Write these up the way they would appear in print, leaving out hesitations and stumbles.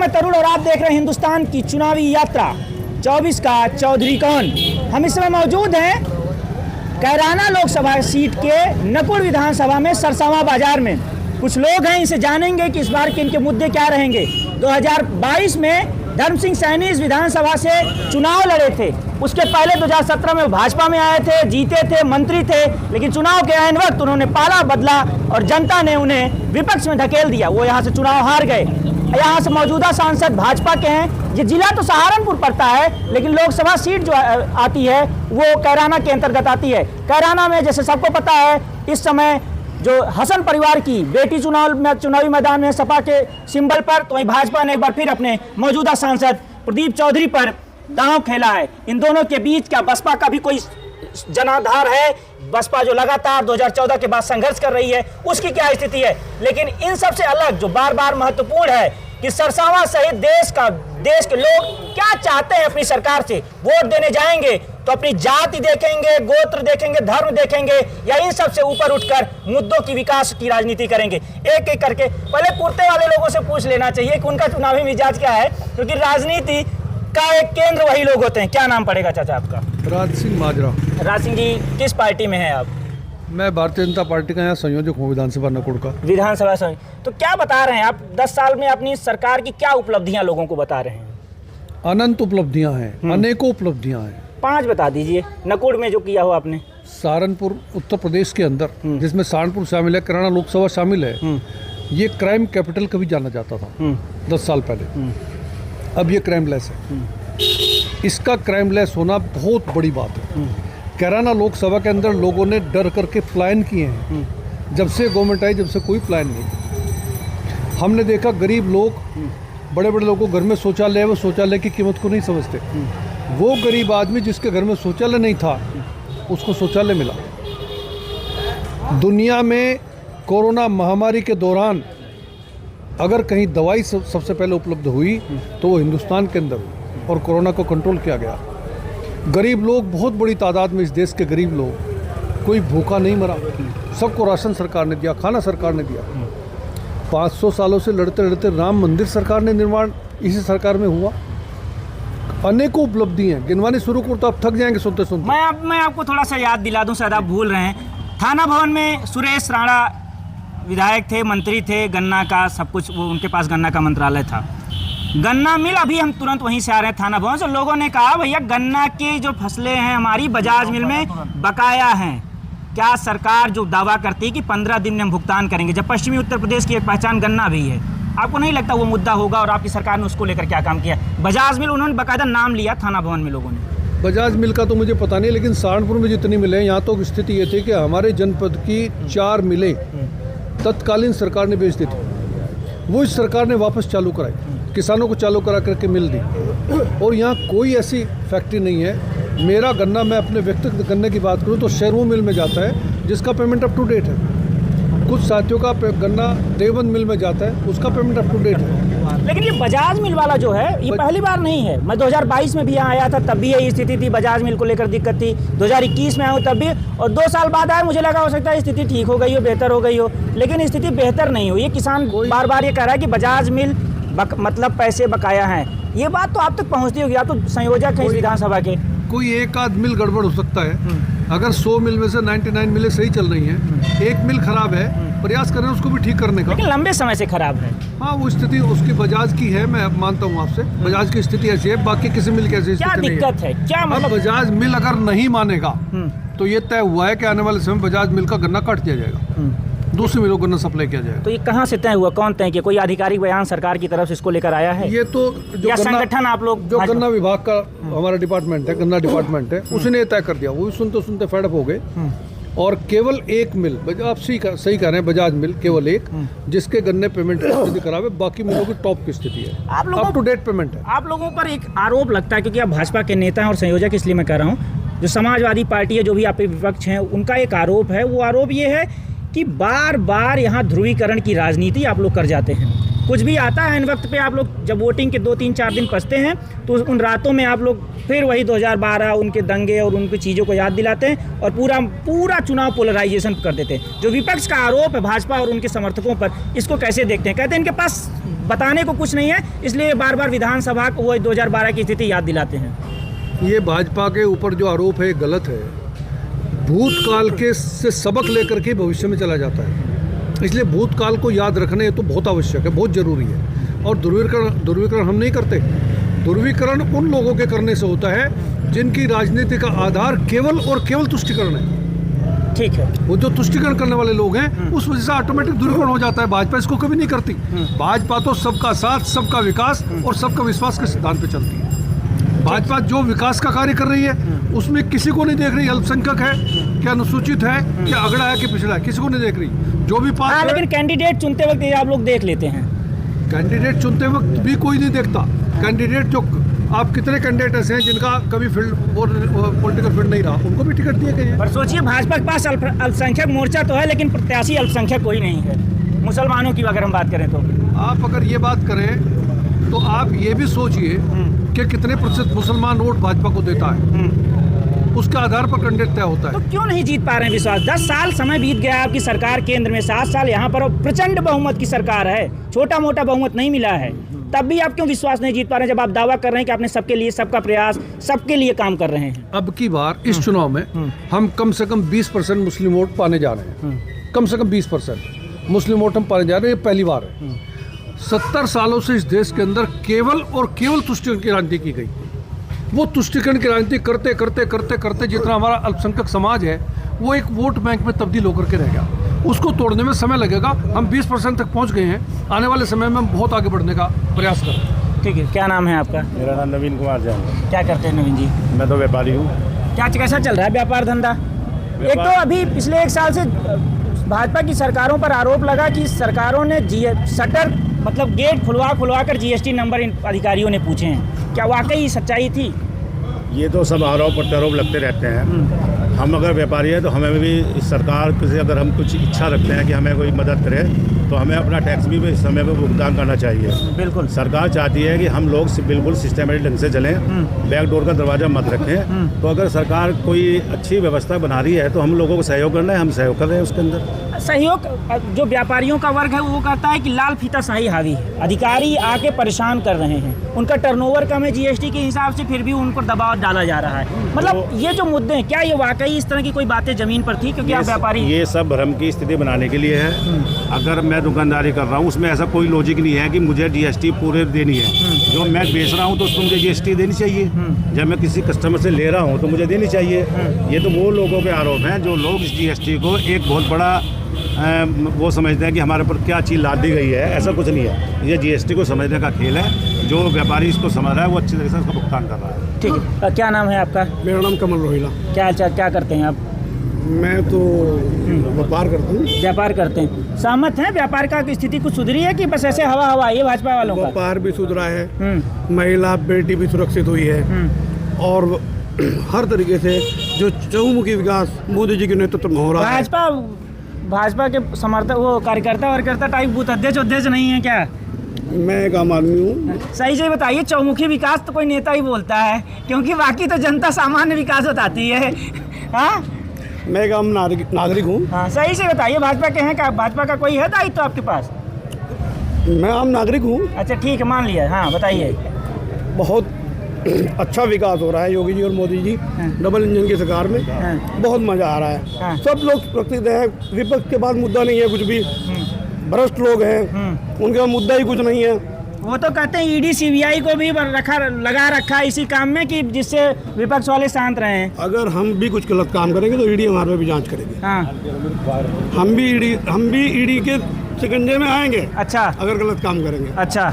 मैं तरुण और आप देख रहे हैं हिंदुस्तान की चुनावी यात्रा 24 का चौधरी कौन। हम इस समय मौजूद हैं कैराना लोकसभा सीट के नकुड़ विधानसभा में सरसावा बाजार में। कुछ लोग हैं, इसे जानेंगे कि इस बार के इनके मुद्दे क्या रहेंगे। 2022 में धर्म सिंह सैनी इस विधानसभा से चुनाव लड़े थे। उसके पहले 2017 में भाजपा में आए थे, जीते थे, मंत्री थे, लेकिन चुनाव के ऐन वक्त उन्होंने पाला बदला और जनता ने उन्हें विपक्ष में धकेल दिया। वो यहाँ से चुनाव हार गए। यहाँ से मौजूदा सांसद भाजपा के हैं। ये जिला तो सहारनपुर पड़ता है, लेकिन लोकसभा सीट जो आती है वो कैराना के अंतर्गत आती है। कैराना में जैसे सबको पता है, इस समय जो हसन परिवार की बेटी चुनावी मैदान में सपा के सिंबल पर, तो वहीं भाजपा ने एक बार फिर अपने मौजूदा सांसद प्रदीप चौधरी पर दांव खेला है। इन दोनों के बीच क्या बसपा का भी कोई जनाधार है? बसपा जो लगातार 2014 के बाद संघर्ष कर रही है, उसकी क्या स्थिति है? लेकिन इन सबसे अलग जो बार बार महत्वपूर्ण है कि सरसावा सहित देश के लोग क्या चाहते हैं अपनी सरकार से। वोट देने जाएंगे तो अपनी जाति देखेंगे, गोत्र देखेंगे, धर्म देखेंगे, या इन सब से ऊपर उठकर मुद्दों की विकास की राजनीति करेंगे। एक एक करके पहले कुर्ते वाले लोगों से पूछ लेना चाहिए कि उनका चुनावी मिजाज क्या है, क्योंकि राजनीति का एक केंद्र वही लोग होते हैं। क्या नाम पड़ेगा चाचा आपका? राज सिंह माजरा। राज सिंह जी, किस पार्टी में हैं आप? मैं भारतीय जनता पार्टी का यहाँ संयोजक हूँ विधानसभा नकुड़ का। विधानसभा संयोजक। तो क्या बता रहे हैं आप 10 साल में अपनी सरकार की क्या उपलब्धियां लोगों को बता रहे हैं? अनंत उपलब्धियां हैं, अनेकों उपलब्धियां हैं। 5 बता दीजिए नकुड़ में जो किया हो आपने। सहारनपुर उत्तर प्रदेश के अंदर, जिसमें सहारनपुर शामिल है, कैराना लोकसभा शामिल है। ये क्राइम कैपिटल कभी जाना जाता था 10 साल पहले। अब ये क्राइम लेस है। इसका क्राइम लेस होना बहुत बड़ी बात है। कैराना लोकसभा के अंदर लोगों ने डर करके पलायन किए हैं। जब से गवर्नमेंट आई, जब से कोई प्लान नहीं। हमने देखा गरीब लोग, बड़े बड़े लोगों को घर में शौचालय है, वो शौचालय की कीमत को नहीं समझते। वो गरीब आदमी जिसके घर में शौचालय नहीं था, उसको शौचालय मिला। दुनिया में कोरोना महामारी के दौरान अगर कहीं दवाई सबसे पहले उपलब्ध हुई तो वो हिंदुस्तान के अंदर हुई और कोरोना को कंट्रोल किया गया। गरीब लोग, बहुत बड़ी तादाद में इस देश के गरीब लोग, कोई भूखा नहीं मरा। सबको राशन सरकार ने दिया, खाना सरकार ने दिया। 500 सालों से लड़ते लड़ते राम मंदिर सरकार ने निर्माण इसी सरकार में हुआ। अनेकों उपलब्धि हैं, गिनवानी शुरू करो तो आप थक जाएंगे सुनते सुनते। मैं आपको थोड़ा सा याद दिला दूं, शायद आप भूल रहे हैं। थाना भवन में सुरेश राणा विधायक थे, मंत्री थे, गन्ना का सब कुछ, वो उनके पास गन्ना का मंत्रालय था। गन्ना मिल, अभी हम तुरंत वहीं से आ रहे हैं थाना भवन से, लोगों ने कहा भैया गन्ना की जो फसलें हैं हमारी बजाज मिल में बकाया हैं। क्या सरकार जो दावा करती है कि 15 दिन में हम भुगतान करेंगे, जब पश्चिमी उत्तर प्रदेश की एक पहचान गन्ना भी है, आपको नहीं लगता वो मुद्दा होगा? और आपकी सरकार ने उसको लेकर क्या काम किया? बजाज मिल उन्होंने बाकायदा नाम लिया थाना भवन में लोगों ने। बजाज मिल का तो मुझे पता नहीं, लेकिन सहारनपुर में जितनी मिलें, यहाँ तो स्थिति ये थी कि हमारे जनपद की 4 मिलें तत्कालीन सरकार ने बेच दी थी। वो इस सरकार ने वापस चालू कराई, किसानों को चालू करा करके मिल दी। और यहाँ कोई ऐसी फैक्ट्री नहीं है। मेरा गन्ना, मैं अपने व्यक्तिगत गन्ने की बात करूँ तो शेरवू मिल में जाता है, जिसका पेमेंट अप टू डेट है। कुछ साथियों का गन्ना देवबंद मिल में जाता है, उसका पेमेंट अप टू डेट है। लेकिन ये बजाज मिल वाला जो है, ये पहली बार नहीं है। मैं 2022 में भी यहाँ आया था, तब भी यही स्थिति थी, बजाज मिल को लेकर दिक्कत थी। 2021 में आया हूँ तब भी, और 2 साल बाद आया, मुझे लगा हो सकता है स्थिति ठीक हो गई हो, बेहतर हो गई हो, लेकिन स्थिति बेहतर नहीं हुई। ये किसान बार बार ये कह रहा है कि बजाज मिल मतलब पैसे बकाया हैं। ये बात तो आप तक पहुँचती होगी, आप तो संयोजक हैं इस विधानसभा के। कोई एक आध मिल गड़बड़ हो सकता है। अगर 100 मिल में से 99 मिलें सही चल रही हैं, एक मिल खराब है, प्रयास कर रहे हैं उसको भी ठीक करने का। लेकिन लंबे समय से खराब है। हाँ, वो स्थिति उसकी बजाज की है, मैं मानता हूँ आपसे। बजाज की स्थिति ऐसी है, बाकी किसी मिल की ऐसी क्या स्थिति नहीं दिक्कत है? क्या मतलब बजाज मिल अगर नहीं मानेगा तो ये तय हुआ है कि आने वाले समय बजाज मिल का गन्ना काट दिया जाएगा, दूसरी मिलों को गन्ना सप्लाई किया जाएगा। तो ये कहाँ से तय हुआ? कौन तय किया? कोई आधिकारिक बयान सरकार की तरफ से इसको लेकर आया है? ये तो जो या संगठन आप लोग, जो गन्ना विभाग का हमारा डिपार्टमेंट है, गन्ना डिपार्टमेंट है, उसने तय कर दिया। वो सुनते सुनते फेडअप हो गए। और केवल एक मिल, आप सही कह रहे हैं, बजाज मिल केवल एक, जिसके गन्ने पेमेंट की स्थिति खराब है, बाकी मिलों की टॉप की स्थिति है, अप टू डेट पेमेंट है। आप लोगों पर एक आरोप लगता है, क्योंकि आप भाजपा के नेता हैं और संयोजक, इसलिए मैं कह रहा हूँ, जो समाजवादी पार्टी है, जो भी आपके विपक्ष हैं, उनका एक आरोप है। वो आरोप ये है कि बार बार यहाँ ध्रुवीकरण की राजनीति आप लोग कर जाते हैं। कुछ भी आता है इन वक्त पे, आप लोग जब वोटिंग के 2-3-4 दिन बचते हैं तो उन रातों में आप लोग फिर वही 2012 उनके दंगे और उनकी चीज़ों को याद दिलाते हैं और पूरा चुनाव पोलराइजेशन कर देते हैं। जो विपक्ष का आरोप है भाजपा और उनके समर्थकों पर, इसको कैसे देखते हैं? कहते हैं इनके पास बताने को कुछ नहीं है, इसलिए बार बार विधानसभा को वो 2012 की स्थिति याद दिलाते हैं। ये भाजपा के ऊपर जो आरोप है गलत है। भूतकाल के से सबक लेकर के भविष्य में चला जाता है, इसलिए भूतकाल को याद रखने तो बहुत आवश्यक है, बहुत ज़रूरी है। और ध्रुवीकरण हम नहीं करते। ध्रुवीकरण उन लोगों के करने से होता है जिनकी राजनीति का आधार केवल और केवल तुष्टिकरण है। ठीक है, वो जो तुष्टिकरण करने वाले लोग हैं उस वजह से ऑटोमेटिक ध्रुवीकरण हो जाता है। भाजपा इसको कभी नहीं करती। भाजपा तो सबका साथ, सबका विकास और सबका विश्वास के सिद्धांत पे चलती है। भाजपा जो विकास का कार्य कर रही है उसमें किसी को नहीं देख रही अल्पसंख्यक है क्या, अनुसूचित है क्या, अगड़ा है कि पिछड़ा है, किसी को नहीं देख रही। जो भी पास है, लेकिन कैंडिडेट चुनते वक्त ये आप लोग देख लेते हैं। कैंडिडेट चुनते वक्त भी कोई नहीं देखता। कैंडिडेट जो आप कितने कैंडिडेट ऐसे हैं जिनका कभी फील्ड और पॉलिटिकल फील्ड नहीं रहा, उनको भी टिकट दिए गए हैं। पर सोचिए, भाजपा के पास अल्पसंख्यक मोर्चा तो है, लेकिन प्रत्याशी अल्पसंख्यक कोई नहीं है। मुसलमानों की अगर हम बात करें तो आप अगर ये बात करें तो आप ये भी सोचिए कि कितने प्रतिशत मुसलमान वोट भाजपा को देता है, उसके आधार पर कैंडिडेट तय होता तो है। क्यों नहीं जीत पा रहे हैं विश्वास? 10 साल समय बीत गया आपकी सरकार केंद्र में, 7 साल यहाँ पर, और प्रचंड बहुमत की सरकार है, छोटा मोटा बहुमत नहीं मिला है, तब भी आप क्यों विश्वास नहीं जीत पा रहे हैं, जब आप दावा कर रहे हैं कि आपने सबके लिए, सबका प्रयास, सबके लिए काम कर रहे हैं? अब की बार इस चुनाव में हम कम से कम 20% मुस्लिम वोट पाने जा रहे हैं। कम से कम 20% मुस्लिम वोट हम पाने जा रहे हैं, ये पहली बार है। 70 सालों से इस देश के अंदर केवल और केवल तुष्टिकरण की राजनीति की गई। वो तुष्टिकरण की राजनीति करते करते करते करते जितना हमारा अल्पसंख्यक समाज है वो एक वोट बैंक में तब्दील होकर के रह गया। उसको तोड़ने में समय लगेगा। हम 20% तक पहुंच गए हैं, आने वाले समय में हम बहुत आगे बढ़ने का प्रयास करें। ठीक है, क्या नाम है आपका? मेरा नाम नवीन कुमार जैन है। क्या करते हैं नवीन जी? मैं तो व्यापारी हूँ। क्या कैसा चल रहा है व्यापार धंधा? एक तो अभी पिछले 1 साल से भाजपा की सरकारों पर आरोप लगा कि सरकारों ने शटर मतलब गेट खुलवा कर जीएसटी नंबर इन अधिकारियों ने पूछे हैं। क्या वाकई सच्चाई थी? ये तो सब आरोप प्रत्यारोप लगते रहते हैं। हम अगर व्यापारी हैं तो हमें भी इस सरकार से अगर हम कुछ इच्छा रखते हैं कि हमें कोई मदद करे तो हमें अपना टैक्स भी समय पर भुगतान करना चाहिए। बिल्कुल, सरकार चाहती है कि हम लोग बिल्कुल सिस्टमेटिक ढंग से चलें, बैक डोर का दरवाज़ा मत रखें। तो अगर सरकार कोई अच्छी व्यवस्था बना रही है तो हम लोगों को सहयोग करना है, हम सहयोग कर रहे हैं उसके अंदर। सहयोग जो व्यापारियों का वर्ग है वो कहता है कि लाल फीता शाही हावी है, अधिकारी आके परेशान कर रहे हैं, उनका टर्नओवर कम है जीएसटी के हिसाब से, फिर भी उन पर दबाव डाला जा रहा है। मतलब ये जो मुद्दे हैं, क्या ये वाकई इस तरह की कोई बातें जमीन पर थी? क्योंकि आप व्यापारी, ये सब भ्रम की स्थिति बनाने के लिए है। अगर मैं दुकानदारी कर रहा हूँ उसमें ऐसा कोई लॉजिक नहीं है कि मुझे जीएसटी पूरे देनी है। जो मैं बेच रहा हूँ तो उसको मुझे जीएसटी देनी चाहिए। जब मैं किसी कस्टमर से ले रहा हूँ तो मुझे देनी चाहिए। ये तो वो लोगों के आरोप हैं जो लोग इस जीएसटी को एक बहुत बड़ा वो समझते हैं कि हमारे ऊपर क्या चीज़ लाद दी गई है। ऐसा कुछ नहीं है। ये जीएसटी को समझने का खेल है। जो व्यापारी इसको समझ रहा है वो अच्छी तरह से उसका भुगतान कर रहा है। ठीक है, क्या नाम है आपका? मेरा नाम कमल रोहिला। क्या करते हैं आप? मैं तो व्यापार करता हूँ। व्यापार करते हैं। सहमत हैं व्यापार का स्थिति कुछ सुधरी है कि बस ऐसे हवा ये भाजपा वालों का? व्यापार भी सुधरा है, महिला बेटी भी सुरक्षित हुई है, और हर तरीके से जो चहुमुखी विकास मोदी जी के नेतृत्व में हो रहा है। भाजपा के समर्थक, वो कार्यकर्ता टाइप बूथ अध्यक्ष नहीं है क्या? मैं एक आम आदमी हूँ। सही से बताइए, चौमुखी विकास तो कोई नेता ही बोलता है, क्योंकि बाकी तो जनता सामान्य विकास बताती है। हाँ, मैं एक आम नागरिक हूँ। हाँ, सही से बताइए, भाजपा के हैं क्या? भाजपा का कोई है दायित्व आपके पास? मैं आम नागरिक हूँ। अच्छा ठीक है, मान लिया। हाँ बताइए। बहुत अच्छा विकास हो रहा है योगी जी और मोदी जी डबल इंजन की सरकार में। बहुत मज़ा आ रहा है। सब लोग सुरक्षित हैं। विपक्ष के पास मुद्दा नहीं है कुछ भी। भ्रष्ट लोग हैं, उनके पास मुद्दा ही कुछ नहीं है। वो तो कहते हैं ईडी सीबीआई को भी लगा रखा है इसी काम में कि जिससे विपक्ष वाले शांत रहे हैं। अगर हम भी कुछ गलत काम करेंगे तो ईडी हमारे पे भी जांच करेगी। हाँ, हम भी ईडी के शिकंजे में आएंगे। अच्छा, अगर गलत काम करेंगे। अच्छा,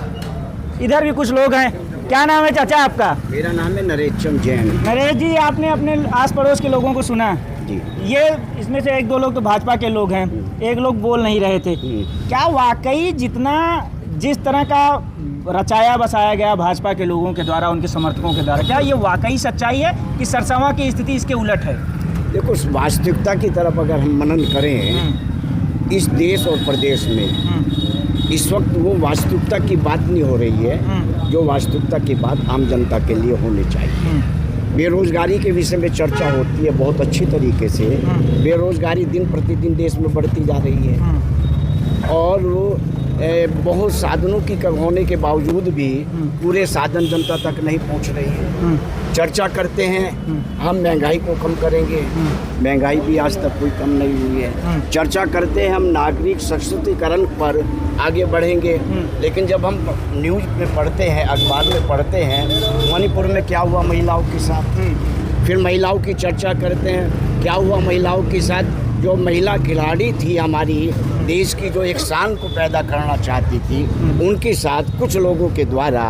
इधर भी कुछ लोग हैं। क्या नाम है चाचा आपका? मेरा नाम है नरेश चंद जैन। नरेश जी, आपने अपने आस पड़ोस के लोगों को सुना जी? ये इसमें से 1-2 लोग तो भाजपा के लोग हैं, एक लोग बोल नहीं रहे थे। क्या वाकई जिस तरह का रचाया बसाया गया भाजपा के लोगों के द्वारा, उनके समर्थकों के द्वारा, क्या ये वाकई सच्चाई है कि सरसवा की स्थिति इसके उलट है? देखो, वास्तविकता की तरफ अगर हम मनन करें इस देश और प्रदेश में, इस वक्त वो वास्तविकता की बात नहीं हो रही है जो वास्तविकता की बात आम जनता के लिए होनी चाहिए। बेरोजगारी के विषय में चर्चा होती है बहुत अच्छी तरीके से। बेरोजगारी दिन प्रतिदिन देश में बढ़ती जा रही है, और वो बहुत साधनों की होने के बावजूद भी पूरे साधन जनता तक नहीं पहुंच रही है। चर्चा करते हैं हम महंगाई को कम करेंगे, महंगाई भी आज तक कोई कम नहीं हुई है। चर्चा करते हैं हम नागरिक सशक्तिकरण पर आगे बढ़ेंगे, लेकिन जब हम न्यूज़ में पढ़ते हैं, अखबार में पढ़ते हैं मणिपुर में क्या हुआ महिलाओं के साथ, फिर महिलाओं की चर्चा करते हैं क्या हुआ महिलाओं के साथ। जो महिला खिलाड़ी थी हमारी देश की, जो एक शान को पैदा करना चाहती थी, उनके साथ कुछ लोगों के द्वारा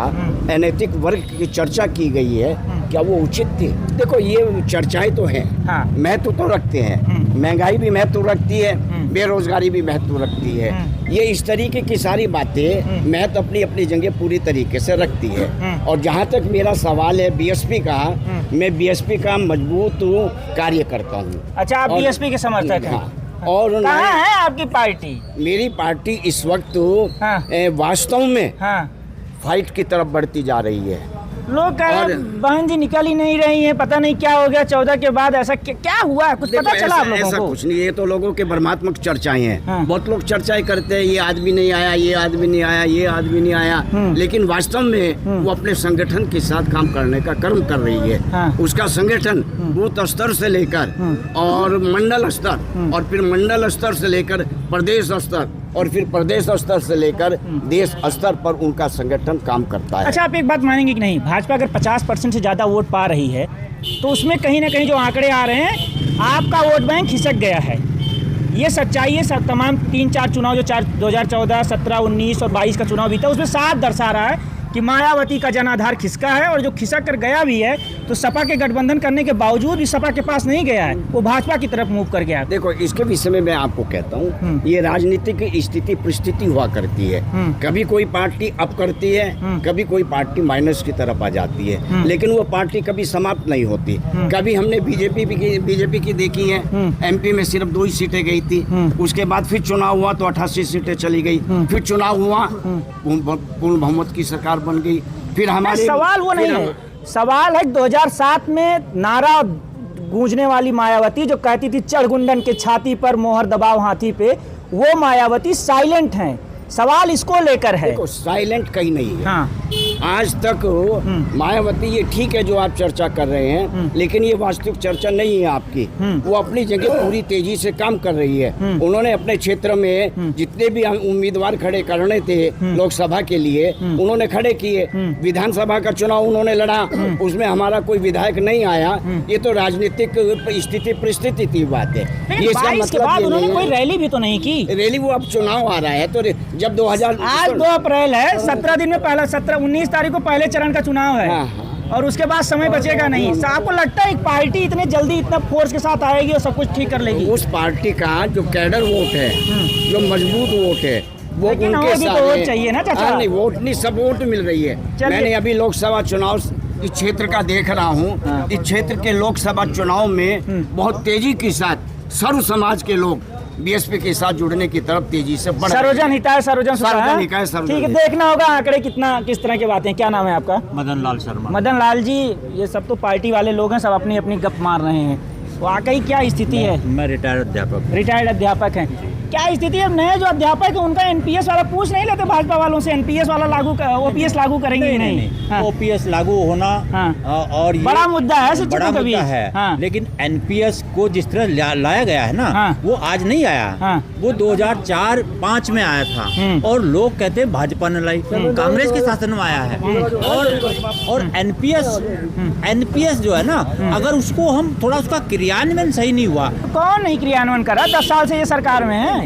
अनैतिक वर्ग की चर्चा की गई है। क्या वो उचित थी? देखो ये चर्चाएं तो हैं, हाँ। महत्व तो रखते हैं, महंगाई भी महत्व रखती है, बेरोजगारी भी महत्व रखती है। ये इस तरीके की सारी बातें महत्व अपनी अपनी जगह पूरी तरीके से रखती है। और जहाँ तक मेरा सवाल है बीएसपी का, मैं बीएसपी का मजबूत कार्यकर्ता हूँ। अच्छा, आप बीएसपी के समर्थक हैं? हाँ। और कहाँ है आपकी पार्टी? मेरी पार्टी इस वक्त हाँ। वास्तव में हाँ, फाइट की तरफ बढ़ती जा रही है। लोग कह रहे और- हैं बहन जी निकल ही नहीं रही हैं, पता नहीं क्या हो गया 14 के बाद, ऐसा क्या हुआ, कुछ देखो, पता चला आप लोगों ऐसा को? कुछ नहीं, ये तो लोगों के भ्रमात्मक चर्चाएं हैं। हाँ। बहुत लोग चर्चाएं करते हैं ये आदमी नहीं आया, ये आदमी नहीं आया, ये आदमी नहीं आया, लेकिन वास्तव में वो अपने संगठन के साथ काम करने का कर्म कर रही है। हाँ। उसका संगठन बूथ स्तर से लेकर और मंडल स्तर, और फिर मंडल स्तर से लेकर प्रदेश स्तर, और फिर प्रदेश स्तर से लेकर देश स्तर पर उनका संगठन काम करता है। अच्छा, आप एक बात मानेंगे कि नहीं, भाजपा अगर 50% से ज़्यादा वोट पा रही है तो उसमें कहीं ना कहीं जो आंकड़े आ रहे हैं, आपका वोट बैंक खिसक गया है। ये सच्चाई है। सब तमाम 3-4 चुनाव जो 2014, 17, 19 और 22 का चुनाव बीता, उसमें साफ दर्शा रहा है कि मायावती का जनाधार खिसका है, और जो खिसक कर गया भी है तो सपा के गठबंधन करने के बावजूद भी सपा के पास नहीं गया है, वो भाजपा की तरफ मूव कर गया है। देखो, इसके विषय में मैं आपको कहता हूँ, ये राजनीतिक स्थिति परिस्थिति हुआ करती है। कभी कोई पार्टी अप करती है, कभी कोई पार्टी माइनस की तरफ आ जाती है, लेकिन वो पार्टी कभी समाप्त नहीं होती। कभी हमने बीजेपी की देखी है, एमपी में सिर्फ 2 ही सीटें गई थी, उसके बाद फिर चुनाव हुआ तो 88 सीटें चली गई, फिर चुनाव हुआ पूर्ण बहुमत की सरकार बन गई। फिर हमारे सवाल वो नहीं है, सवाल है 2007 में नारा गूंजने वाली मायावती जो कहती थी चढ़ गुंडन के छाती पर मोहर दबाव हाथी पे, वो मायावती साइलेंट हैं। सवाल इसको लेकर है। देखो, साइलेंट कहीं नहीं है। हाँ। आज तक मायावती, ये ठीक है जो आप चर्चा कर रहे हैं, लेकिन ये वास्तविक चर्चा नहीं है आपकी। वो अपनी जगह पूरी तेजी से काम कर रही है। उन्होंने अपने क्षेत्र में जितने भी उम्मीदवार खड़े करने थे लोकसभा के लिए, उन्होंने खड़े किए। विधानसभा का चुनाव उन्होंने लड़ा, उसमें हमारा कोई विधायक नहीं आया। ये तो राजनीतिक स्थिति परिस्थिति की बात है। लेकिन ये इसका 22 के मतलब बाद ये उन्होंने नहीं कोई है। रैली भी तो नहीं की। रैली, वो अब चुनाव आ रहा है तो जब 2000 आज 2 अप्रैल है, 17 दिन में पहला 19 तारीख को पहले चरण का चुनाव है। हाँ। और उसके बाद समय बचेगा नहीं। आपको लगता है एक पार्टी इतने जल्दी इतना फोर्स के साथ आएगी और सब कुछ ठीक कर लेगी? उस पार्टी का जो कैडर वोट है, जो मजबूत वोट है, वो लेकिन उनके और भी तो साथ वोट है। चाहिए ना चाचा? हाँ, नहीं, वोट नहीं, सब वोट मिल रही है। चलिए। मैंने अभी लोकसभा चुनाव इस क्षेत्र का देख रहा हूँ। इस क्षेत्र के लोकसभा चुनाव में बहुत तेजी के साथ सर्व समाज के लोग बीएसपी के साथ जुड़ने की तरफ तेजी से बढ़ रहे हैं। सरोजन हिताय सरोजन सुधा, सरोजन हाँ? हिताय, सरोजन ठीक है, हिताय। देखना होगा आंकड़े किस तरह की बातें। क्या नाम है आपका? मदन लाल शर्मा। मदन लाल जी, ये सब तो पार्टी वाले लोग हैं, सब अपनी अपनी गप मार रहे हैं। वाकई क्या स्थिति है? मैं रिटायर्ड अध्यापक। रिटायर्ड अध्यापक हैं, क्या स्थिति है? नए जो अध्यापक है उनका एनपीएस वाला पूछ नहीं लेते भाजपा वालों से? एनपीएस वाला ओपीएस लागू करेंगे कि नहीं? हाँ। ओपीएस लागू होना हाँ। और ये बड़ा मुद्दा है शिक्षकों बड़ा के बीच। मुद्दा है। हाँ। लेकिन एनपीएस को जिस तरह लाया गया है ना, हाँ। वो आज नहीं आया। हाँ। वो 2004-05 में आया था, और लोग कहते हैं भाजपा ने लाई, कांग्रेस के शासन में आया है। और एनपीएस जो है ना, अगर उसको हम थोड़ा, उसका क्रियान्वयन सही नहीं हुआ। कौन नहीं क्रियान्वयन करा? 10 साल से ये सरकार में है।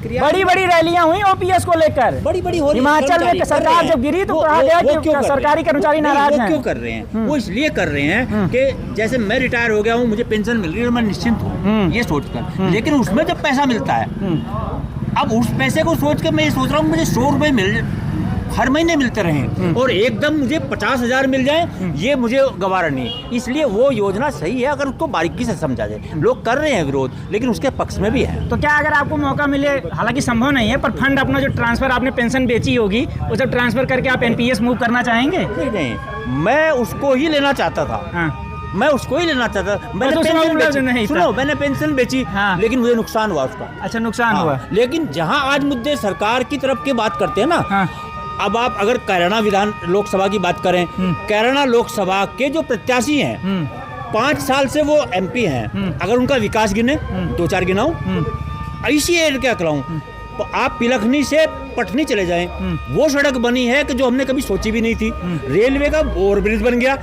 बड़ी बड़ी रैलियां हुई ओपीएस को लेकर। बड़ी हो रही है। हिमाचल में सरकार जब गिरी तो कहा गया कि सरकारी कर्मचारी नाराज हैं। क्यों कर रहे हैं? वो इसलिए कर रहे हैं कि जैसे मैं रिटायर हो गया हूँ, मुझे पेंशन मिल रही है और मैं निश्चिंत हूँ, ये सोचकर। लेकिन उसमें जब पैसा मिलता है, अब उस पैसे को सोच के मैं ये सोच रहा हूँ मुझे 100 रुपये हर महीने मिलते रहें, और एकदम मुझे 50,000 मिल जाए, ये मुझे गवारा नहीं। इसलिए वो योजना सही है अगर उसको बारीकी से समझा जाए। लोग कर रहे हैं विरोध, लेकिन उसके पक्ष में भी है। तो क्या अगर आपको मौका मिले, हालांकि संभव नहीं है, पर फंड अपना जो ट्रांसफर, आपने पेंशन बेची होगी, वो सब ट्रांसफर करके आप एनपीएस मूव करना चाहेंगे? नहीं, मैं उसको ही लेना चाहता था। हाँ। मैं उसको ही लेना चाहता। मैंने तो उसमें पेंशन उपलब्ध बेची, नहीं था। सुनो, मैंने पेंशन बेची, हाँ। लेकिन मुझे नुकसान हुआ उसका। अच्छा, नुकसान हुआ। लेकिन जहां आज मुद्दे सरकार की तरफ की बात करते हैं ना, हाँ। अब आप अगर कैराना विधान लोकसभा की बात करें, कैराना लोकसभा के जो प्रत्याशी हैं 5 साल से वो MP हैं, अगर उनका विकास गिने 2-4 गिनाऊं, ऐसी एड क्या कराऊं, आप पिलखनी से पटनी चले जाएं, वो सड़क बनी है कि जो हमने कभी सोची भी नहीं थी। रेलवे का ओवरब्रिज बन गया,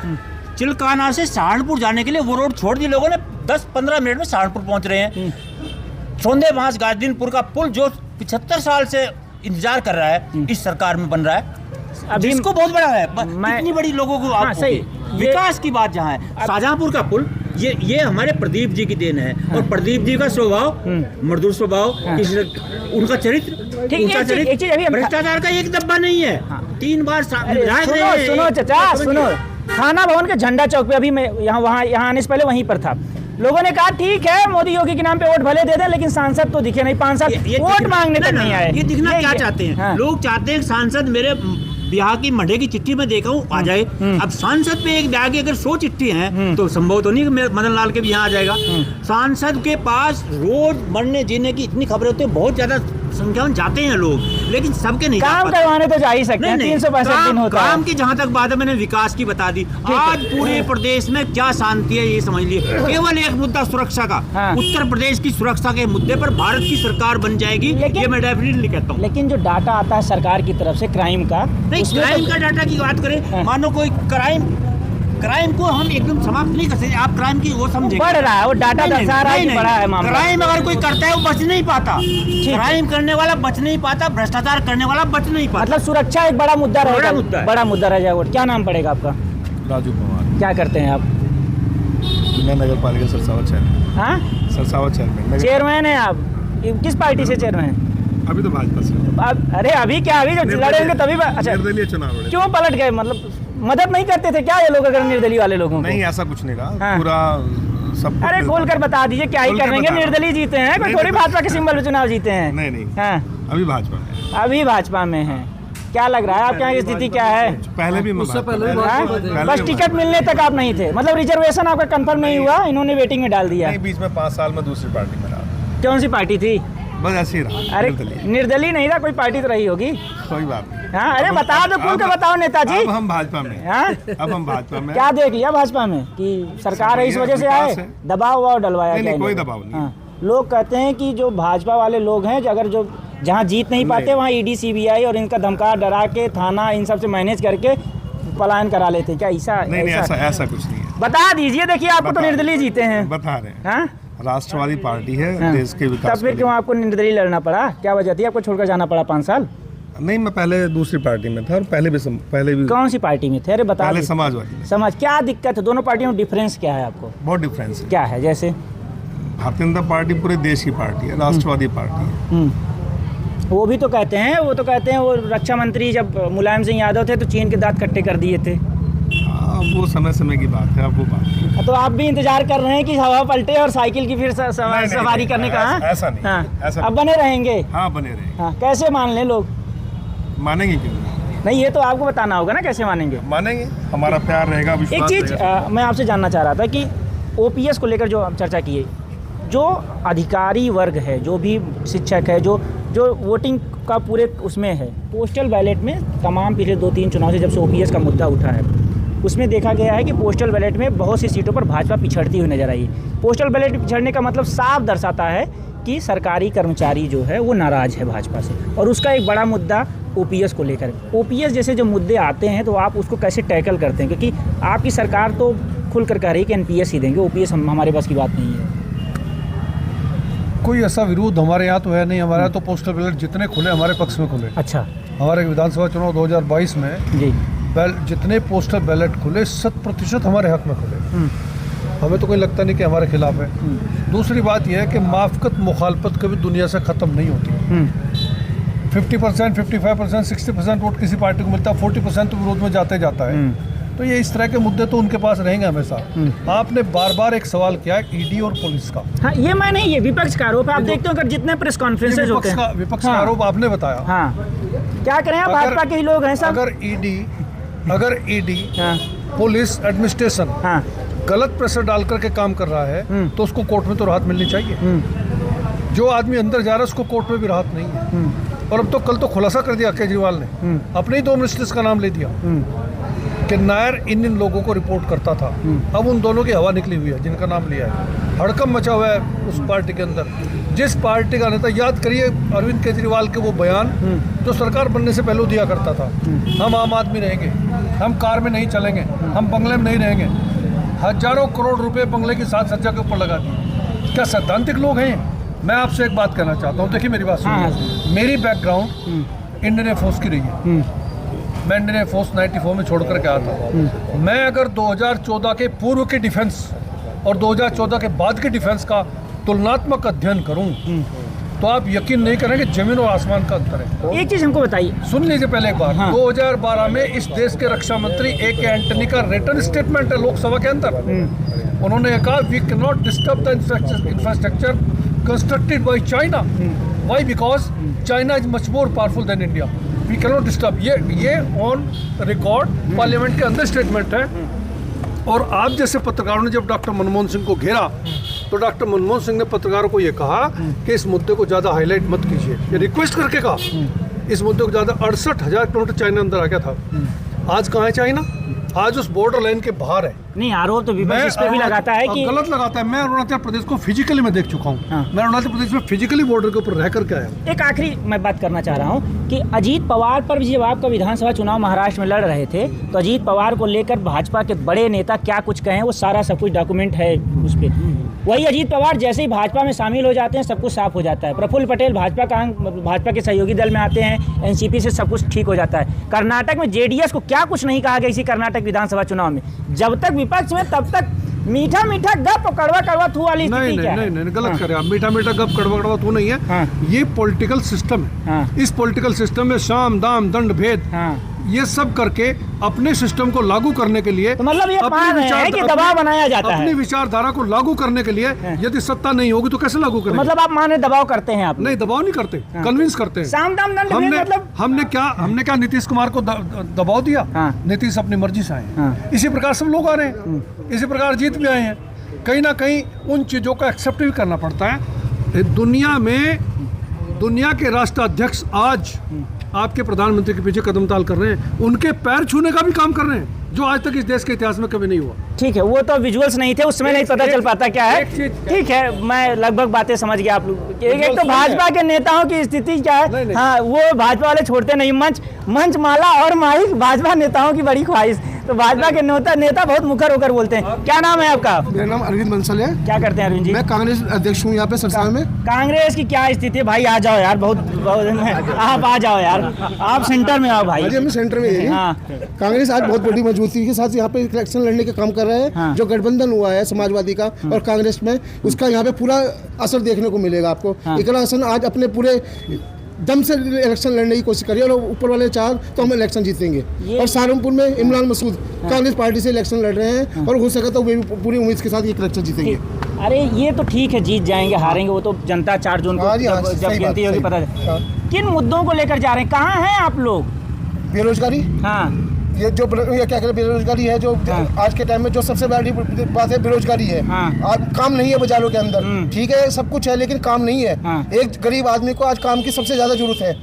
चिलकाना से सहारनपुर जाने के लिए वो रोड छोड़ दी लोगों ने, 10-15 मिनट में सहारनपुर पहुंच रहे हैं। सौंदे बांस गाजीपुर का पुल जो 75 साल से इंतजार कर रहा है, इस सरकार में बन रहा है। अभी जिसको बहुत बड़ा है, मैं- इतनी बड़ी लोगों को हाँ, आप सही। विकास की बात जहाँ है, शाहजहांपुर का पुल, ये हमारे प्रदीप जी की देन है। और प्रदीप जी का स्वभाव, मजदूर स्वभाव, उनका चरित्र, ठीक है, उनका एक चीज अभी हम- भ्रष्टाचार का एक दब्बा नहीं है। 3 बार अरे विधायक रहे हैं। सुनो चाचा, सुनो, थाना भवन के झंडा चौक पे अभी मैं यहाँ आने से पहले वहीं पर था। लोगों ने कहा ठीक है, मोदी योगी के नाम पे वोट भले दे दें, लेकिन सांसद तो दिखे नहीं, 5 साल वोट मांगने तक नहीं आए। ये दिखना क्या चाहते हैं? हाँ। लोग चाहते हैं कि सांसद मेरे ब्याह की मढ़े की चिट्ठी में देखा हूँ आ जाए। अब सांसद पे एक ब्याह की अगर 100 चिट्ठी हैं तो संभव तो नहीं कि मदन लाल के भी यहाँ आ जाएगा। सांसद के पास रोज मरने जीने की इतनी खबरें होती है, बहुत ज्यादा संख्या में जाते हैं लोग, लेकिन सबके नहीं जा काम पाते। करवाने तो जा ही सकते हैं, 365 दिन होता काम है। की जहाँ तक बात है, मैंने विकास की बता दी। आज पूरे प्रदेश में क्या शांति है ये समझ लिए। केवल एक मुद्दा सुरक्षा का, हाँ। उत्तर प्रदेश की सुरक्षा के मुद्दे पर भारत की सरकार बन जाएगी, लेकिन- ये मैं डेफिनेटली कहता हूँ। लेकिन जो डाटा आता है सरकार की तरफ से क्राइम का, नहीं, उसमें क्राइम तो- का डाटा की बात करें, मानो कोई क्राइम को हम एकदम समाप्त नहीं कर सकते। आप क्राइम की वो समझेंगे, बढ़ रहा है, वो डाटा दर्शा रहा है कि बढ़ा है मामला। क्राइम अगर कोई करता है वो बच नहीं पाता, है। क्राइम करने वाला बच नहीं पाता, भ्रष्टाचार करने वाला बच नहीं पाता। मतलब सुरक्षा एक बड़ा मुद्दा बड़ा रहेगा, मुद्दा है। बड़ा मुद्दा रह जाएगा। क्या नाम पड़ेगा आपका? राजू कुमार, क्या करते हैं आप? मैं नगर पालिका सरसावा चेयरमैन। हाँ, सरसावा चेयरमैन चेयरमैन है आप? किस पार्टी से चेयरमैन? अभी तो भाजपा से। अरे अभी क्या, अभी जब लड़ेंगे तभी अच्छा, निर्दलीय चुनाव लड़े। क्यों पलट गए? मतलब मदद नहीं करते थे क्या ये लोग अगर निर्दलीय वाले लोगों को? नहीं, ऐसा कुछ नहीं रहा। हाँ। पूरा सब अरे खोल कर बता दीजिए, क्या ही खोल कर करेंगे? बता रहा हूं। निर्दलीय जीते हैं, कोई नहीं, थोड़ी नहीं, भाजपा के सिंबल पे चुनाव जीते हैं। नहीं हाँ, अभी भाजपा में। अभी भाजपा में है। क्या लग रहा है आपके यहाँ की स्थिति क्या है? पहले भी मैं भाजपा में। हाँ? पहले बस भी टिकट मिलने तक आप नहीं थे, मतलब रिजर्वेशन आपका कंफर्म नहीं हुआ, इन्होंने वेटिंग में डाल दिया। नहीं, बीच में 5 साल में दूसरी पार्टी में रहा। कौन सी पार्टी थी? बस ऐसे ही रहा। अरे निर्दलीय। निर्दलीय नहीं था, कोई पार्टी तो रही होगी। कोई बात नहीं। हाँ, अरे बता दो, खुल के बताओ नेताजी। अब हम भाजपा में। हाँ? अब हम भाजपा में। क्या देख लिया भाजपा में कि सरकार है इस वजह से आए? विकास है। दबाव वबाव डलवाया नहीं, क्या नहीं, कोई इन लोगों दबाव ने? नहीं। हाँ, लोग कहते हैं कि जो भाजपा वाले लोग हैं, जो अगर जो जहाँ जीत नहीं पाते वहाँ ED CBI और इनका धमका डरा के थाना इन सब से मैनेज करके पलायन करा लेते हैं। क्या ऐसा? नहीं, ऐसा कुछ नहीं है। बता दीजिए, देखिए आपको तो बता- निर्दलीय जीते हैं। बता रहे हैं। हाँ? राष्ट्रवादी पार्टी है, हाँ। देश के तब विकास फिर के क्यों आपको निर्दलीय लड़ना पड़ा? क्या वजह थी आपको छोड़कर जाना पड़ा 5 साल? लिए। नहीं, मैं पहले दूसरी पार्टी में था और पहले भी कौन सी पार्टी में थे? अरे बता पहले दीजिए। समाजवादी में। समझ, क्या दिक्कत है? दोनों पार्टियों में डिफरेंस क्या है आपको? बहुत डिफरेंस है। क्या है? जैसे भारतीय जनता पार्टी पूरे देश की पार्टी है, राष्ट्रवादी पार्टी है। वो भी तो कहते हैं, वो रक्षा मंत्री जब मुलायम सिंह यादव थे तो चीन के दांत कट्टे कर दिए थे। वो समय की बात है, अब वो बात नहीं। तो आप भी इंतजार कर रहे हैं कि हवा पलटे और साइकिल की फिर नहीं, सवारी करने का? हाँ? ऐसा नहीं, हाँ, ऐसा अब बने रहेंगे। हाँ, बने रहे। हाँ, कैसे मान लें लोग? मानेंगे क्यों नहीं? नहीं, ये तो आपको बताना होगा ना कैसे मानेंगे। मानेंगे, हमारा प्यार रहेगा, एक विश्वास चीज़ रहेगा। मैं आपसे जानना चाह रहा था कि OPS को लेकर जो हम चर्चा की है, जो अधिकारी वर्ग है, जो भी शिक्षक है, जो वोटिंग का पूरे उसमें है, पोस्टल बैलेट में तमाम पिछले 2-3 चुनाव से जब से OPS का मुद्दा उठा है, उसमें देखा गया है कि पोस्टल बैलेट में बहुत सी सीटों पर भाजपा पिछड़ती हुई नजर आई। पोस्टल बैलेट पिछड़ने का मतलब साफ दर्शाता है कि सरकारी कर्मचारी जो है वो नाराज़ है भाजपा से, और उसका एक बड़ा मुद्दा OPS को लेकर। OPS जैसे जो मुद्दे आते हैं तो आप उसको कैसे टैकल करते हैं? क्योंकि आपकी सरकार तो खुलकर कह रही है कि NPS ही देंगे, OPS हमारे बस की बात नहीं है। कोई ऐसा विरोध हमारे यहाँ तो है नहीं। हमारे यहाँ तो पोस्टल बैलेट जितने खुले हमारे पक्ष में खुले। अच्छा हमारे विधानसभा चुनाव 2022 में जी। जितने पोस्टल बैलेट खुले 100% हमारे हक में खुले। हमें तो कोई लगता नहीं कि हमारे खिलाफ है। दूसरी बात यह है कि माफकत मुखालफत कभी दुनिया से ख़त्म नहीं होती। 50%, 55%, 60% वोट किसी पार्टी को मिलता है, 40% तो विरोध में जाते जाता है। तो ये इस तरह के मुद्दे तो उनके पास रहेंगे हमेशा। आपने बार बार एक सवाल किया ED और पुलिस का। हाँ, ये मैं नहीं, ये विपक्ष का आरोप है। आप देखते हो अगर जितने प्रेस कॉन्फ्रेंसेज होते हैं, विपक्ष का आरोप आपने बताया। हाँ, क्या करें, आप भाजपा के ही लोग हैं सब। अगर ED हाँ, पुलिस एडमिनिस्ट्रेशन हाँ, गलत प्रेशर डाल करके काम कर रहा है तो उसको कोर्ट में तो राहत मिलनी चाहिए। जो आदमी अंदर जा रहा है उसको कोर्ट में भी राहत नहीं है। और अब तो कल तो खुलासा कर दिया केजरीवाल ने, अपने ही 2 मिनिस्टर्स का नाम ले दिया कि नायर इन लोगों को रिपोर्ट करता था। अब उन दोनों की हवा निकली हुई है जिनका नाम लिया है। हड़कंप मचा हुआ है उस पार्टी के अंदर। जिस पार्टी का नेता, याद करिए अरविंद केजरीवाल के वो बयान जो सरकार बनने से पहले दिया करता था, हम आम आदमी रहेंगे, हम कार में नहीं चलेंगे, हम बंगले में नहीं रहेंगे। हजारों करोड़ रुपए बंगले की साज सज्जा के ऊपर लगा दिए। क्या सैद्धांतिक लोग हैं? मैं आपसे एक बात कहना चाहता हूँ, देखिए मेरी बात सुनिए। मेरी बैकग्राउंड इंडियन एयरफोर्स की रही है। मैं इंडियन एयरफोर्स 94 में छोड़ करके आया था। मैं अगर 2014 के पूर्व के डिफेंस और 2014 के बाद के डिफेंस का तुलनात्मक अध्ययन करूं तो आप यकीन नहीं करेंगे, जमीन और आसमान का अंतर है। एक चीज हमको बताइए, सुन लीजिए पहले एक बार। 2012 में इस देश के रक्षा मंत्री A.K. एंटनी का रिटन स्टेटमेंट है लोकसभा के अंदर। उन्होंने कहा we can not disturb the infrastructure constructed by China. Why? Because China is much more powerful than India. We can not disturb. ये ऑन रिकॉर्ड पार्लियामेंट के अंदर स्टेटमेंट है। और आप जैसे पत्रकारों ने जब डॉक्टर मनमोहन सिंह को घेरा तो डॉक्टर मनमोहन सिंह ने पत्रकारों को ये कहा कि इस मुद्दे को ज़्यादा हाईलाइट मत कीजिए। ये रिक्वेस्ट करके कहा। इस मुद्दे को ज़्यादा 68,000 किलोमीटर चाइना अंदर आ गया था। आज कहाँ है चाइना? आज उस बॉर्डर लाइन के बाहर है। नहीं, आरोप तो विपक्ष इस पे भी लगाता है कि गलत लगाता है। मैं अरुणाचल प्रदेश को फिजिकली मैं देख चुका हूँ। मैं अरुणाचल प्रदेश में फिजिकली बॉर्डर के ऊपर रह करके आया। एक आखिरी मैं बात करना चाह रहा हूँ कि अजीत पवार पर जब आपका विधानसभा चुनाव महाराष्ट्र में लड़ रहे थे तो अजीत पवार को लेकर भाजपा के बड़े नेता क्या कुछ कहें, वो सारा सब कुछ डॉक्यूमेंट है उस पर। वही अजीत पवार जैसे ही भाजपा में शामिल हो जाते हैं सब कुछ साफ हो जाता है। प्रफुल्ल पटेल भाजपा के सहयोगी दल में आते हैं, एनसीपी से सब कुछ ठीक हो जाता है। कर्नाटक में जेडीएस को क्या कुछ नहीं कहा गया इसी कर्नाटक विधानसभा चुनाव में। जब तक विपक्ष में तब तक मीठा मीठा गप और कड़वा कड़वा थू वाली स्थिति क्या है? नहीं, गलत कर रहे हैं आप। मीठा मीठा गप कड़वा कड़वा थू नहीं है। ये पॉलिटिकल सिस्टम है। इस पॉलिटिकल सिस्टम में साम दाम दंड भेद ये सब करके अपने सिस्टम को लागू करने के लिए, तो मतलब ये मान रहे हैं कि दबाव बनाया जाता है। अपनी विचारधारा को लागू करने के लिए यदि सत्ता नहीं होगी तो कैसे लागू करेंगे? मतलब आप मान रहे दबाव करते हैं आप? नहीं, दबाव नहीं करते, कन्विंस करते हैं। साम दाम दंड भेद मतलब हमने क्या नीतीश कुमार को दबाव दिया? नीतीश अपनी मर्जी से आए। इसी प्रकार सब लोग आ रहे हैं, इसी प्रकार जीत भी आए हैं। कहीं ना कहीं उन चीजों को एक्सेप्ट भी करना पड़ता है। दुनिया के राष्ट्राध्यक्ष आज आपके प्रधानमंत्री के पीछे कदम ताल कर रहे हैं, उनके पैर छूने का भी काम कर रहे हैं, जो आज तक इस देश के इतिहास में कभी नहीं हुआ। ठीक है, वो तो विजुअल्स नहीं थे, उसमें नहीं पता चल पाता क्या है। ठीक है, मैं लगभग बातें समझ गया आप लोग। एक तो भाजपा के नेताओं की स्थिति क्या है। हाँ, वो भाजपा वाले छोड़ते नहीं। मंच माला और माइक भाजपा नेताओं की बड़ी ख्वाहिश। तो भाजपा के नेता बहुत मुखर होकर बोलते हैं। क्या नाम है आपका? मेरा नाम अरविंद बंसल है। क्या करते हैं अरविंद जी? मैं कांग्रेस अध्यक्ष हूँ यहाँ पे संस्थान में। कांग्रेस की क्या स्थिति है भाई? आ जाओ यार, बहुत आप आ जाओ यार, आप सेंटर में आओ भाई। हम सेंटर में हैं। कांग्रेस आज बहुत बड़ी मजबूती के साथ यहाँ पे इलेक्शन लड़ने का काम कर रहे हैं। जो गठबंधन हुआ है समाजवादी का और कांग्रेस में, उसका यहाँ पे पूरा असर देखने को मिलेगा आपको। इकरा हसन आज अपने पूरे दम से इलेक्शन लड़ने की कोशिश करिए और ऊपर वाले चाह तो हम इलेक्शन जीतेंगे। और सहारनपुर में इमरान मसूद कांग्रेस पार्टी से इलेक्शन लड़ रहे हैं और हो सका तो वे भी पूरी उम्मीद के साथ ये इलेक्शन जीतेंगे। अरे ये तो ठीक है, जीत जाएंगे हारेंगे वो तो जनता 4 जून को जब गिनती होगी पता है। किन मुद्दों को लेकर जा रहे हैं? कहाँ हैं आप लोग? बेरोजगारी, ये क्या कहते बेरोजगारी है, जो आज के टाइम में जो सबसे बड़ी बात है बेरोजगारी है। आज काम नहीं है बाजारों के अंदर। ठीक है, सब कुछ है लेकिन काम नहीं है। एक गरीब आदमी को आज काम की सबसे ज्यादा जरूरत है।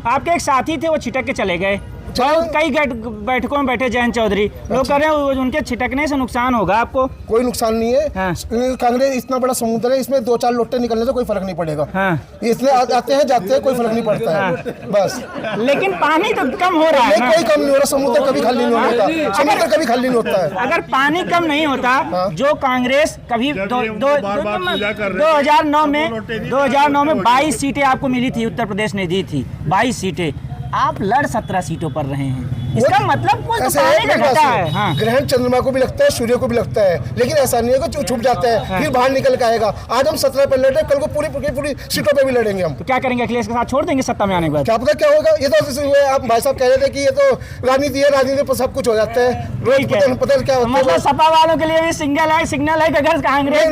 आपके एक साथी थे, वो छिटक के चले गए। कई बैठकों में बैठे जयंत चौधरी, लोग कह रहे हैं उनके छिटकने से नुकसान होगा आपको। कोई नुकसान नहीं है। कांग्रेस इतना बड़ा समुद्र है, इसमें 2-4 लोटे निकलने से कोई फर्क नहीं पड़ेगा। इसलिए आते हैं जाते हैं, कोई फर्क नहीं पड़ता है बस। लेकिन पानी तो कम हो रहा है। कोई कम नहीं हो रहा, समुद्र कभी खाली नहीं होता, समुद्र कभी खाली नहीं होता है। अगर पानी कम नहीं होता, जो कांग्रेस कभी 2009 में 22 सीटें आपको मिली थी, उत्तर प्रदेश ने दी थी 22 सीटें, आप लड़ 17 सीटों पर रहे हैं। इसका मतलब कुछ तो पानी का घटा है। ग्रहण चंद्रमा को भी लगता है, सूर्य को भी लगता है, लेकिन ऐसा नहीं है कि छुप जाता है फिर बाहर निकल के आएगा। आज हम 17 पर लड़े, कल को पूरी सीटों पे भी लड़ेंगे हम। तो क्या करेंगे? अखिलेश के साथ छोड़ देंगे सत्ता में आने के बाद? क्या पता क्या होगा। ये तो आप भाई साहब कह रहे थे कि ये तो राजनीति है, राजनीति पर सब कुछ हो जाता है। रोज पता क्या होता है। मतलब सपा वालों के लिए भी सिग्नल है कि अगर कांग्रेस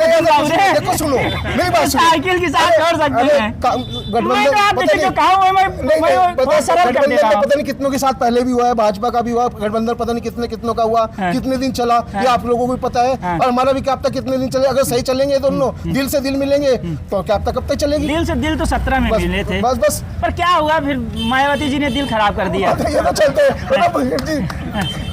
देखो सुनो मेरी बात सुनो, साइकिल के साथ छोड़ सकते हैं। गठबंधन पता नहीं कितनों के साथ पहले भी हुआ है। भाजपा का भी हुआ, गठबंधन पता नहीं कितने कितनों का हुआ, कितने दिन चला ये आप लोगों को भी पता है, और हमारा भी क्या अब तक कितने दिन चले। अगर सही चलेंगे दोनों, दिल से दिल मिलेंगे, तो क्या अब तक कब तक चलेगी? दिल से दिल तो 17 में मिले थे, बस पर क्या हुआ फिर? मायावती जी ने दिल खराब कर दिया। ये तो चलते हैं,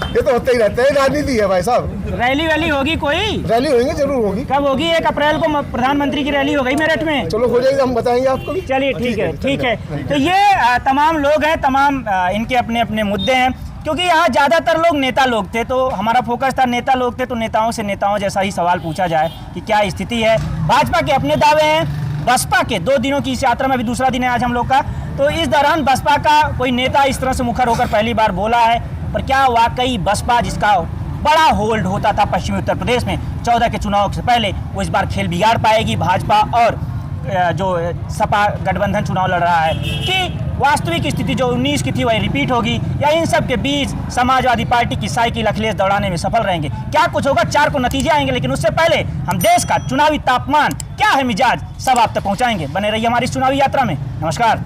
ये तो होते ही रहते हैं, राजनीति है भाई साहब। रैली वैली होगी कोई? रैली होगी, जरूर होगी। कब होगी? 1 अप्रैल को प्रधानमंत्री की रैली हो गई मेरठ में। चलो हो जाएगी, हम बताएंगे आपको भी। चलिए ठीक है। तो ये तमाम लोग हैं, तमाम इनके अपने अपने मुद्दे हैं, क्योंकि यहाँ ज़्यादातर लोग नेता लोग थे, तो हमारा फोकस था नेता लोग थे, तो नेताओं से नेताओं जैसा ही सवाल पूछा जाए कि क्या स्थिति है। भाजपा के अपने दावे हैं, बसपा के 2 दिनों की इस यात्रा में, अभी दूसरा दिन है आज हम लोग का, तो इस दौरान बसपा का कोई नेता इस तरह से मुखर होकर पहली बार बोला है। पर क्या वाकई बसपा, जिसका बड़ा होल्ड होता था पश्चिमी उत्तर प्रदेश में 14 के चुनाव से पहले, वो इस बार खेल बिगाड़ पाएगी भाजपा और जो सपा गठबंधन चुनाव लड़ रहा है, कि वास्तविक स्थिति जो 19 की थी वही रिपीट होगी, या इन सब के बीच समाजवादी पार्टी की साइकिल अखिलेश दौड़ाने में सफल रहेंगे? क्या कुछ होगा, 4 को नतीजे आएंगे, लेकिन उससे पहले हम देश का चुनावी तापमान क्या है, मिजाज, सब आप तक पहुंचाएंगे। बने रहिए हमारी इस चुनावी यात्रा में। नमस्कार।